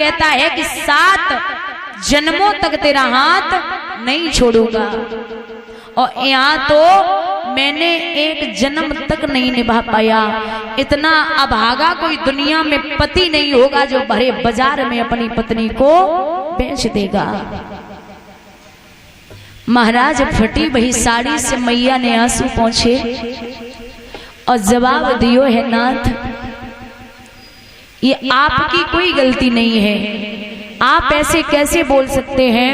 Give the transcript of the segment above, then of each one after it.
कहता है कि 7 जन्मों तक तेरा हाथ नहीं छोड़ूंगा। और यहाँ तो मैंने एक जन्म तक नहीं निभा पाया। इतना अभागा कोई दुनिया में पति नहीं होगा जो भरे बाजार में अपनी पत्नी को बेच देगा। महाराज फटी वही साड़ी से मैया ने आंसू पोंछे और जवाब दियो है नाथ, ये आपकी कोई गलती नहीं है, आप ऐसे कैसे बोल सकते हैं।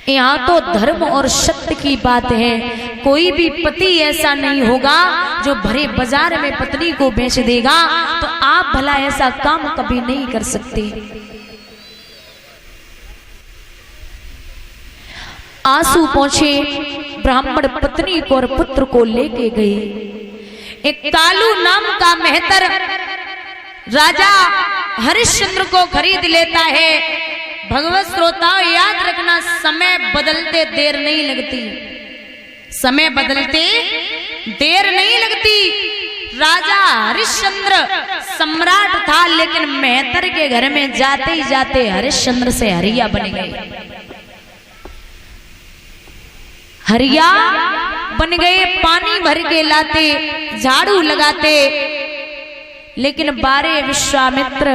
यहाँ तो धर्म और सत्य की बात है। कोई भी पति ऐसा नहीं होगा जो भरे बाजार में पत्नी को बेच देगा। तो आप भला ऐसा काम कभी नहीं कर सकते। आंसू पोंछे ब्राह्मण पत्नी को और पुत्र को लेके गए। एक कालू नाम का मेहतर राजा हरिश्चंद्र को खरीद लेता है। भगवत श्रोताओ याद रखना, समय बदलते देर नहीं लगती, समय बदलते देर नहीं लगती। राजा हरिश्चंद्र सम्राट था, लेकिन मेहतर के घर में जाते ही जाते हरिश्चंद्र से हरिया बन गए। हरिया बन गए, पानी भर के लाते, झाड़ू लगाते। लेकिन बारे विश्वामित्र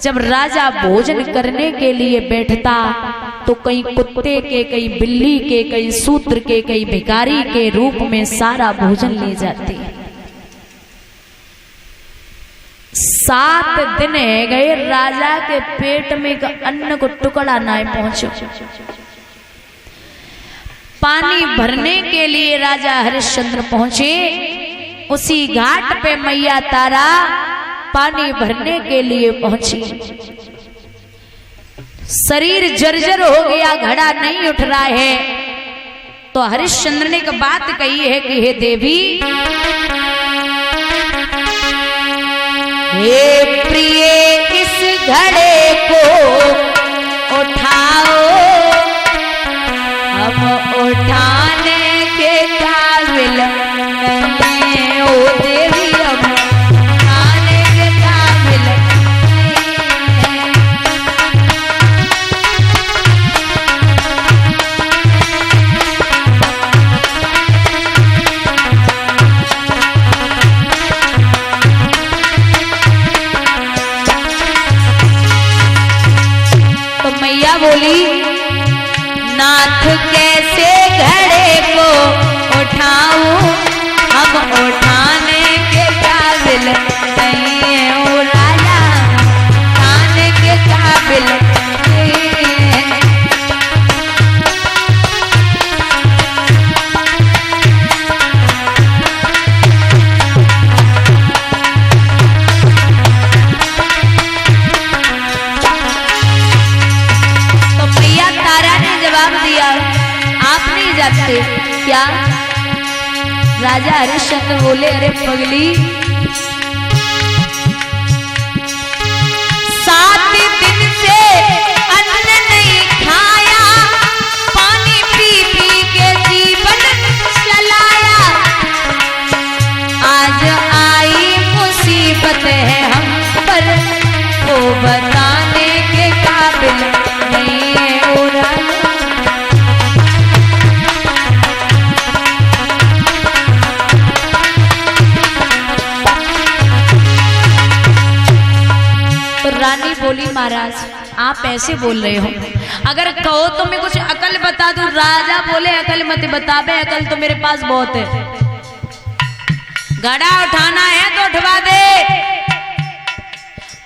जब राजा भोजन करने के लिए बैठता तो कहीं कुत्ते के, कहीं बिल्ली के, कहीं सूत्र के, कहीं भिखारी के रूप में सारा भोजन ले जाते। 7 दिन है गए, राजा के पेट में अन्न को टुकड़ा ना पहुंचो। पानी भरने के लिए राजा हरिश्चंद्र पहुंचे। उसी घाट पे मैया तारा पानी भरने के लिए पहुंची। शरीर जर्जर हो गया, घड़ा नहीं उठ रहा है। तो हरिश्चंद्र ने एक बात कही है कि हे देवी, हे प्रिय इस घड़े को उठाओ, हम उठाने के काबिल नहीं, ओ देवी हम उठाने के काबिल नहीं। तो मैया बोली, नाथ कैसे घड़े को उठाऊं, हम उठाने के काबिल नहीं है, ओ राजा उठाने के काबिल नहीं है। तो मैया तारा ने जवाब दिया, आप नहीं जानते क्या? राजा हरिश्चंद्र बोले, अरे पगली, 7 दिन से अन्न नहीं खाया, पानी पी पी के जीवन चलाया। आज आई मुसीबत है हम पर, वो बताने के काबिल नहीं है, ओ राजा। रानी बोली, महाराज आप ऐसे बोल रहे हो, अगर कहो तो मैं कुछ अकल बता दूं। राजा बोले, अकल मत बताबे, अकल तो मेरे पास बहुत है। घड़ा उठाना है तो उठवा दे।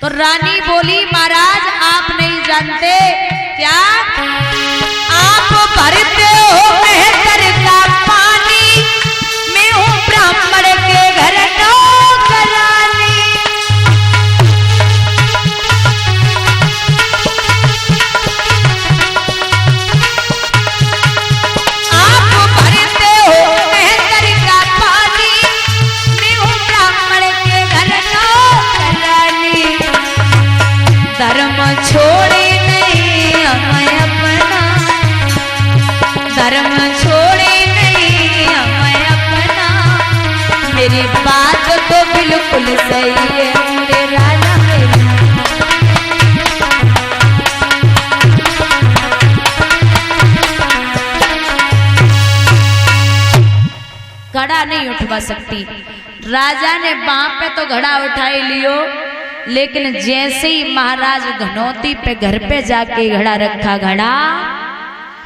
तो रानी बोली, महाराज आप नहीं जानते क्या, आप भरते हो मेहतर का पानी, मैं हूं ब्राह्मण के घर नौकरानी। धर्म छोड़े नहीं हमें अपना, धर्म छोड़ बा सकती। राजा ने बाह पे तो घड़ा उठाए लियो, लेकिन जैसे ही महाराज घनौती पे घर पे जाके घड़ा रखा, घड़ा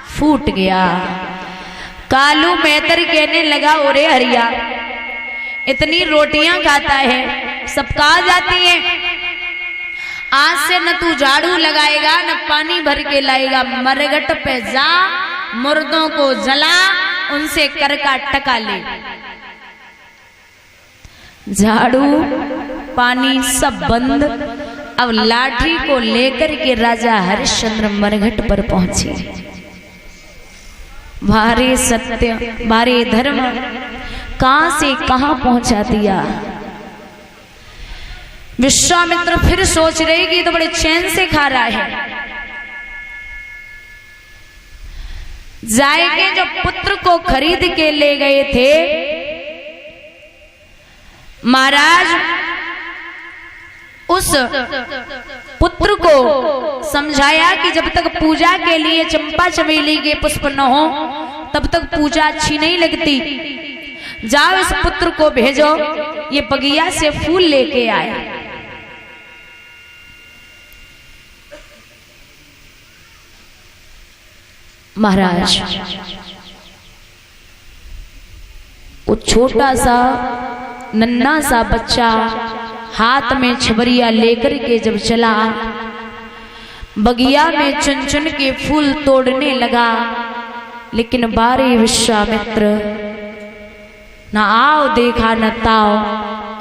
फूट गया। कालू मेहतर कहने लगा, ओरे हरिया इतनी रोटियां खाता है, सब कहा जाती है, आज से न तू झाड़ू लगाएगा न पानी भर के लाएगा, मरघट पे जा, मुर्दों को जला, उनसे कर का टका ले। झाड़ू पानी सब बंद। अब लाठी को लेकर के राजा हरिश्चंद्र मरघट पर पहुंचे। भारे सत्य भारे धर्म कहां से कहां पहुंचा दिया। विश्वामित्र फिर सोच रहे कि तो बड़े चैन से खा रहा है। जाएंगे जो पुत्र को खरीद के ले गए थे, महाराज उस पुत्र को समझाया कि जब तक पूजा के लिए चंपा चमेली के पुष्प न हो तब तक पूजा अच्छी नहीं लगती। जाओ इस पुत्र को भेजो, ये बगिया से फूल लेके आए। महाराज वो छोटा सा नन्हा सा बच्चा हाथ में छबरिया लेकर के जब चला, बगिया में चुन चुन के फूल तोड़ने लगा, लेकिन बारे विश्वामित्र न आओ देखा न ताओ,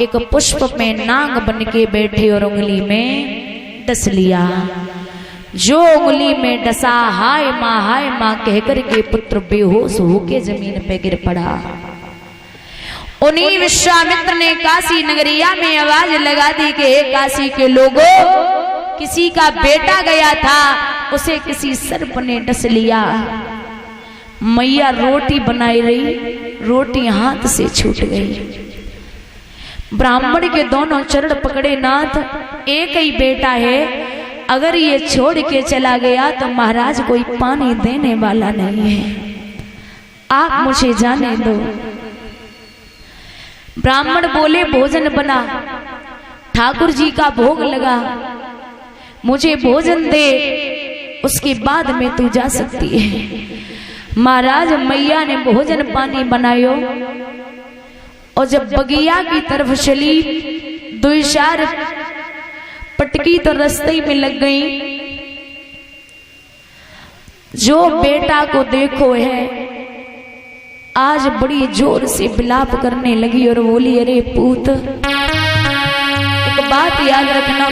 एक पुष्प में नाग बन के बैठे और उंगली में डस लिया। जो उंगली में डसा, हाय माँ कहकर के पुत्र बेहोश होके जमीन पे गिर पड़ा। उन्हीं विश्वामित्र ने काशी नगरिया में आवाज लगा दी कि हे काशी के लोगों, किसी का बेटा गया था, उसे किसी सर्प ने डस लिया। मैया रोटी बनाई रही, रोटी हाथ से छूट गई। ब्राह्मण के दोनों चरण पकड़े, नाथ एक ही बेटा है, अगर ये छोड़ के चला गया तो महाराज कोई पानी देने वाला नहीं है, आप मुझे जाने दो। ब्राह्मण बोले, भोजन बना, ठाकुर जी का भोग लगा, मुझे भोजन दे, उसके बाद में तू जा सकती है। महाराज मैया ने भोजन पानी बनायो और जब बगिया की तरफ चली, दो चार पटकी तो रास्ते में लग गई। जो बेटा को देखो है आज बड़ी जोर से विलाप करने लगी और बोली, अरे पूत, एक बात याद रखना,